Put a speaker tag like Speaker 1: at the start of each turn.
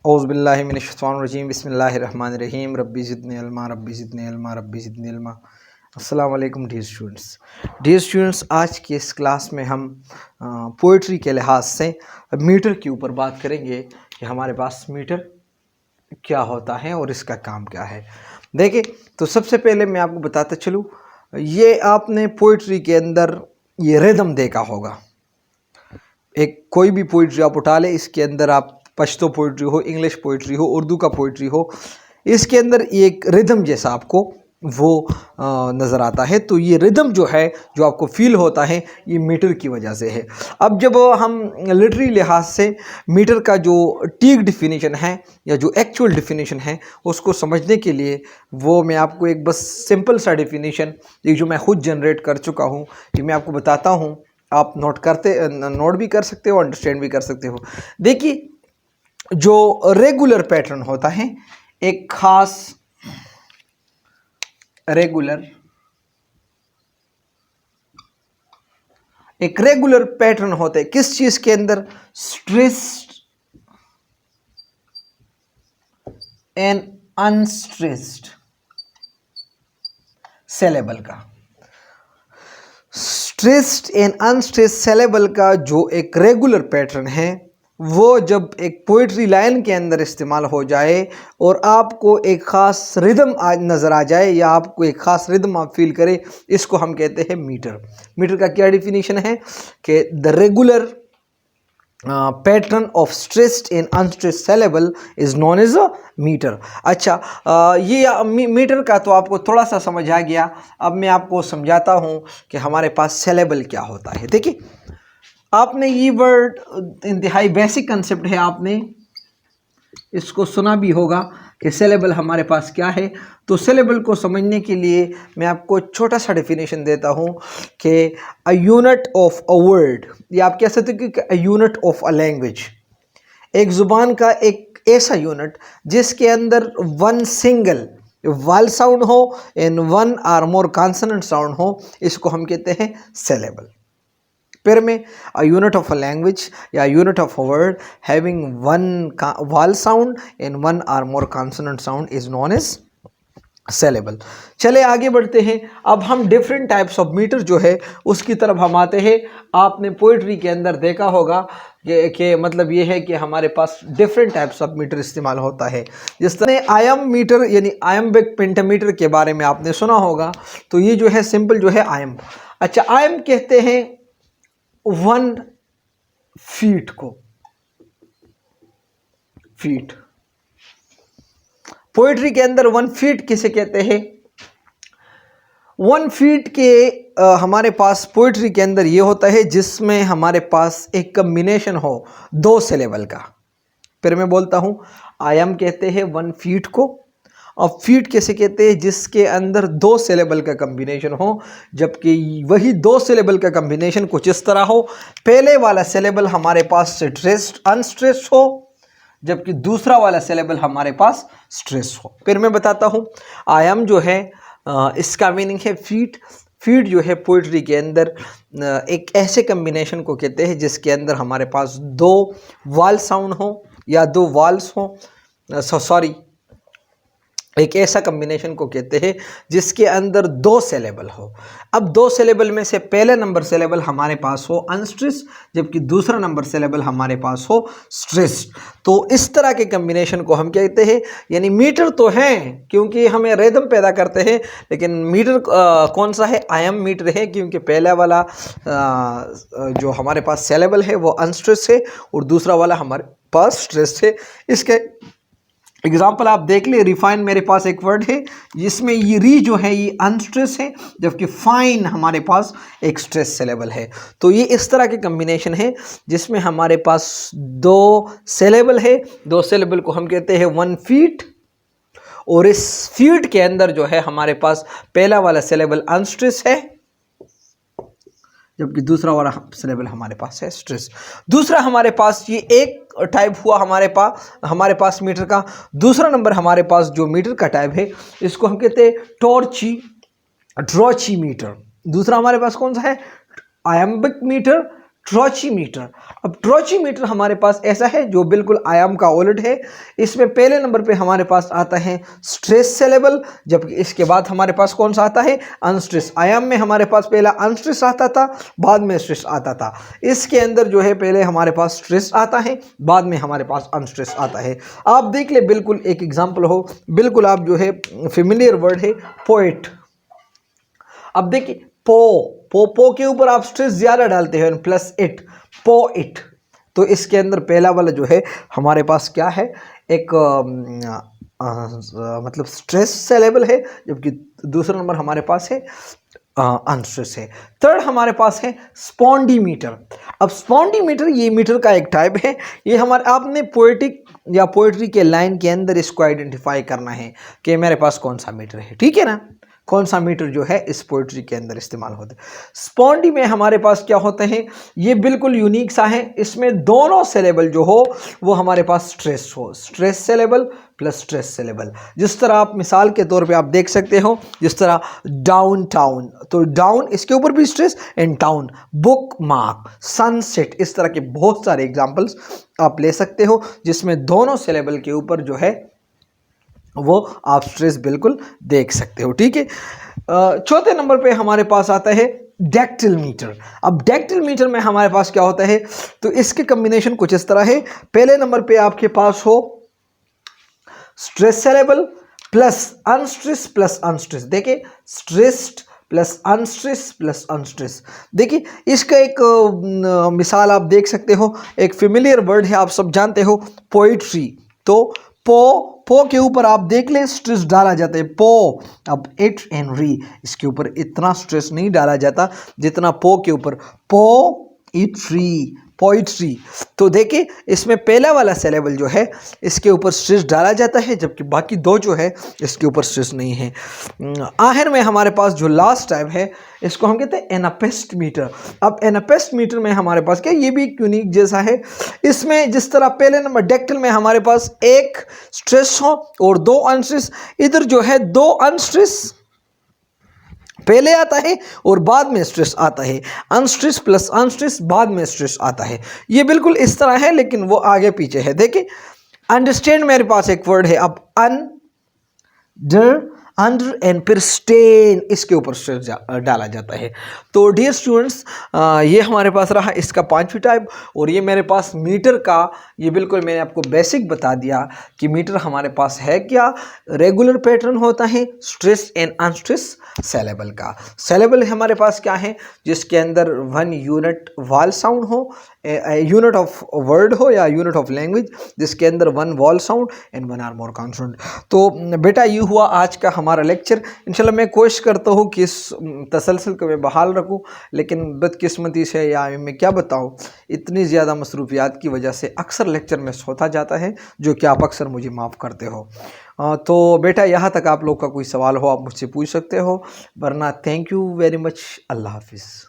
Speaker 1: औज़ुबिल्लाहि मिनश्शैतानिर्रजीम बिस्मिल्लाहिर्रहमानिर्रहीम रब्बी ज़िदनी इल्मा रब्बी ज़िदनी इल्मा रब्बी ज़िदनी इल्मा। अस्सलाम वालेकुम डियर स्टूडेंट्स, आज की इस क्लास में हम पोइट्री के लिहाज से मीटर के ऊपर बात करेंगे कि हमारे पास मीटर क्या होता है और इसका काम क्या है। देखिए, तो सबसे पहले मैं आपको बताता चलूँ, ये आपने पोइट्री के अंदर ये रिदम देखा होगा। एक कोई भी पोइट्री आप उठा ले, इसके अंदर आप पश्तो पोइट्री हो, इंग्लिश पोइट्री हो, उर्दू का पोइट्री हो, इसके अंदर एक रिदम जैसा आपको वो नज़र आता है। तो ये रिदम जो है, जो आपको फील होता है, ये मीटर की वजह से है। अब जब हम लिटरी लिहाज से मीटर का जो ठीक डिफिनीशन है या जो एक्चुअल डिफिनीशन है उसको समझने के लिए वो मैं आपको एक बस सिंपल सा डिफिनीशन, ये जो मैं खुद जनरेट कर चुका हूँ, ये मैं आपको बताता हूँ। आप नोट भी कर सकते हो, अंडरस्टैंड भी कर सकते हो। देखिए, जो रेगुलर पैटर्न होता है, एक खास रेगुलर पैटर्न होता है किस चीज के अंदर? स्ट्रेस्ड एंड अनस्ट्रेस्ड सिलेबल का। स्ट्रेस्ड एंड अनस्ट्रेस्ड सिलेबल का जो एक रेगुलर पैटर्न है, वो जब एक पोइट्री लाइन के अंदर इस्तेमाल हो जाए और आपको एक ख़ास रिदम नज़र आ जाए या आपको एक ख़ास रिदम आप फील करें, इसको हम कहते हैं मीटर। मीटर का क्या डिफिनीशन है कि the regular pattern of stressed and unstressed syllable is known as a metre. अच्छा, ये मीटर का तो आपको थोड़ा सा समझ आ गया। अब मैं आपको समझाता हूँ कि हमारे पास सिलेबल क्या होता है। देखिए, आपने ये वर्ड इंतहाई बेसिक कंसेप्ट है, आपने इसको सुना भी होगा कि सिलेबल हमारे पास क्या है। तो सिलेबल को समझने के लिए मैं आपको छोटा सा डेफिनेशन देता हूँ कि a unit of a word, या आप कह सकते हो कि a unit of a language, एक ज़ुबान का एक ऐसा यूनिट जिसके अंदर वन सिंगल वाल साउंड हो and one or more consonant sound हो, इसको हम कहते हैं सिलेबल। फिर में a unit of a language या unit of a word having one vowel sound and one or more consonant sound is known as syllable। चले आगे बढ़ते हैं। अब हम डिफरेंट टाइप्स ऑफ मीटर जो है उसकी तरफ हम आते हैं। आपने पोइट्री के अंदर देखा होगा कि मतलब ये है कि हमारे पास डिफरेंट टाइप्स ऑफ मीटर इस्तेमाल होता है। जिस तरह आयम मीटर यानी आयम्बिक पेंटामीटर के बारे में आपने सुना होगा। तो ये जो है सिंपल जो है आयम। अच्छा, आयम कहते हैं 1 फीट को। फीट पोइट्री के अंदर 1 फीट किसे कहते हैं? 1 फीट के हमारे पास पोइट्री के अंदर ये होता है जिसमें हमारे पास एक कम्बिनेशन हो 2 सिलेबल का। फिर मैं बोलता हूं, आयम कहते हैं 1 फीट को, और फीट कैसे कहते हैं? जिसके अंदर 2 सिलेबल का कम्बिनेशन हो, जबकि वही 2 सिलेबल का कम्बिनेशन कुछ इस तरह हो, पहले वाला सिलेबल हमारे पास स्ट्रेस्ड अनस्ट्रेस्ड हो, जबकि दूसरा वाला सिलेबल हमारे पास स्ट्रेस हो। फिर मैं बताता हूँ, आयम जो है इसका मीनिंग है फीट। फीट जो है पोइट्री के अंदर एक ऐसे कम्बिनेशन को कहते हैं जिसके अंदर हमारे पास 2 वाल साउंड हो या 2 वाल्स हो, सॉरी, एक ऐसा कम्बिनेशन को कहते हैं जिसके अंदर 2 सिलेबल हो। अब 2 सिलेबल में से पहले नंबर सिलेबल हमारे पास हो अनस्ट्रेस्ड, जबकि दूसरा नंबर सिलेबल हमारे पास हो स्ट्रेस्ड। तो इस तरह के कम्बिनेशन को हम कहते हैं, यानी मीटर तो हैं क्योंकि हमें रिदम पैदा करते हैं, लेकिन मीटर कौन सा है? आयम मीटर है, क्योंकि पहला वाला जो हमारे पास सिलेबल है वो अनस्ट्रेस्ड है और दूसरा वाला हमारे पास स्ट्रेस्ड है। इसके एग्जाम्पल आप देख ले। रिफाइन मेरे पास एक वर्ड है जिसमें ये री जो है ये अनस्ट्रेस है, जबकि फाइन हमारे पास एक स्ट्रेस सिलेबल है। तो ये इस तरह के कम्बिनेशन है जिसमें हमारे पास 2 सिलेबल है। 2 सिलेबल को हम कहते हैं 1 फीट, और इस फीट के अंदर जो है हमारे पास पहला वाला सिलेबल अनस्ट्रेस है, जबकि दूसरा वाला सिलेबल हमारे पास है स्ट्रेस। दूसरा हमारे पास ये एक टाइप हुआ हमारे पास मीटर का। दूसरा नंबर हमारे पास जो मीटर का टाइप है इसको हम कहते हैं टॉर्ची ड्रॉची मीटर। दूसरा हमारे पास कौन सा है? Iambic metre, trochee metre. अब ट्रोचीमीटर हमारे पास ऐसा है जो बिल्कुल आयाम का उलट है। इसमें पहले नंबर पे हमारे पास आता है स्ट्रेस से लेवल, जबकि इसके बाद हमारे पास कौन सा आता है, अनस्ट्रेस। आयाम में हमारे पास पहला अनस्ट्रेस आता था, बाद में स्ट्रेस आता था। इसके अंदर जो है पहले हमारे पास स्ट्रेस आता है, बाद में हमारे पास अनस्ट्रेस आता है। आप देख ले, बिल्कुल एक एग्जाम्पल हो, बिल्कुल आप जो है फेमिलियर वर्ड है पोएट। अब देखिए पो के ऊपर आप स्ट्रेस ज्यादा डालते हैं, प्लस इट, पोइट। तो इसके अंदर पहला वाला जो है हमारे पास क्या है, एक मतलब स्ट्रेस से लेवल है, जबकि दूसरा नंबर हमारे पास है अनस्ट्रेस है। थर्ड हमारे पास है स्पॉन्डीमीटर। अब स्पॉन्डीमीटर ये मीटर का एक टाइप है। ये हमारे, आपने पोएटिक या पोएट्री के लाइन के अंदर इसको आइडेंटिफाई करना है कि मेरे पास कौन सा मीटर है, ठीक है ना, कौन सा मीटर जो है इस पोएट्री के अंदर इस्तेमाल होता है। स्पॉन्डी में हमारे पास क्या होते हैं, ये बिल्कुल यूनिक सा है। इसमें दोनों सिलेबल जो हो वो हमारे पास स्ट्रेस हो, stress syllable plus stress syllable. जिस तरह आप मिसाल के तौर पे आप देख सकते हो, जिस तरह डाउन टाउन, तो डाउन इसके ऊपर भी stress, and town, book mark, sunset, इस तरह के बहुत सारे एग्जाम्पल्स आप ले सकते हो जिसमें दोनों सिलेबल के ऊपर जो है वो आप स्ट्रेस बिल्कुल देख सकते हो, ठीक है। चौथे नंबर पे हमारे पास आता है डेक्टिल मीटर। अब डेक्टिल मीटर में हमारे पास क्या होता है, तो इसके कॉम्बिनेशन कुछ इस तरह है। पहले नंबर पे आपके पास हो स्ट्रेस लेवल प्लस अनस्ट्रेस। देखिए स्ट्रेस्ड प्लस अनस्ट्रेस। देखिए इसका एक मिसाल आप देख सकते हो, एक फेमिलियर वर्ड है, आप सब जानते हो, पोइट्री। तो पो के ऊपर आप देख लें स्ट्रेस डाला जाता है, पो। अब इट एंड री, इसके ऊपर इतना स्ट्रेस नहीं डाला जाता जितना पो के ऊपर, पोइट्री। तो देखिए इसमें पहला वाला सिलेबल जो है इसके ऊपर स्ट्रेस डाला जाता है, जबकि बाकी दो जो है इसके ऊपर स्ट्रेस नहीं है। आखिर में हमारे पास जो लास्ट टाइप है इसको हम कहते हैं एनापेस्ट मीटर। अब एनापेस्ट मीटर में हमारे पास क्या, ये भी एक यूनिक जैसा है। इसमें जिस तरह पहले नंबर डेक्टिल में हमारे पास एक स्ट्रेस हो और दो अनस्ट्रेस, इधर जो है दो अनस्ट्रेस पहले आता है और बाद में स्ट्रेस आता है, अनस्ट्रेस प्लस अनस्ट्रेस, बाद में स्ट्रेस आता है। ये बिल्कुल इस तरह है लेकिन वो आगे पीछे है। देखिए अंडरस्टैंड मेरे पास एक वर्ड है, अब अंडर एंड फिर स्टेन, इसके ऊपर स्ट्रेस डाला जाता है। तो डियर स्टूडेंट्स, ये हमारे पास रहा इसका पांचवी टाइप। और ये मेरे पास मीटर का, ये बिल्कुल मैंने आपको बेसिक बता दिया कि मीटर हमारे पास है क्या। रेगुलर पैटर्न होता है स्ट्रेस एंड अनस्ट्रेस सिलेबल का। सिलेबल हमारे पास क्या है, जिसके अंदर 1 यूनिट वॉल साउंड हो, यूनिट ऑफ वर्ड हो या यूनिट ऑफ लैंग्वेज, जिसके अंदर 1 vowel sound and 1 or more consonant. तो बेटा ये हुआ आज का हमारा लेक्चर। इंशाल्लाह मैं कोशिश करता हूँ कि इस तसलसल को मैं बहाल रखूँ, लेकिन बदकिस्मती से या मैं क्या बताऊँ, इतनी ज़्यादा मसरूफियात की वजह से अक्सर लेक्चर में सोता जाता है, जो कि आप अक्सर मुझे माफ़ करते हो। तो बेटा यहाँ तक आप लोग का कोई सवाल हो आप मुझसे पूछ सकते हो, वरना थैंक यू वेरी मच। अल्लाह हाफिज़।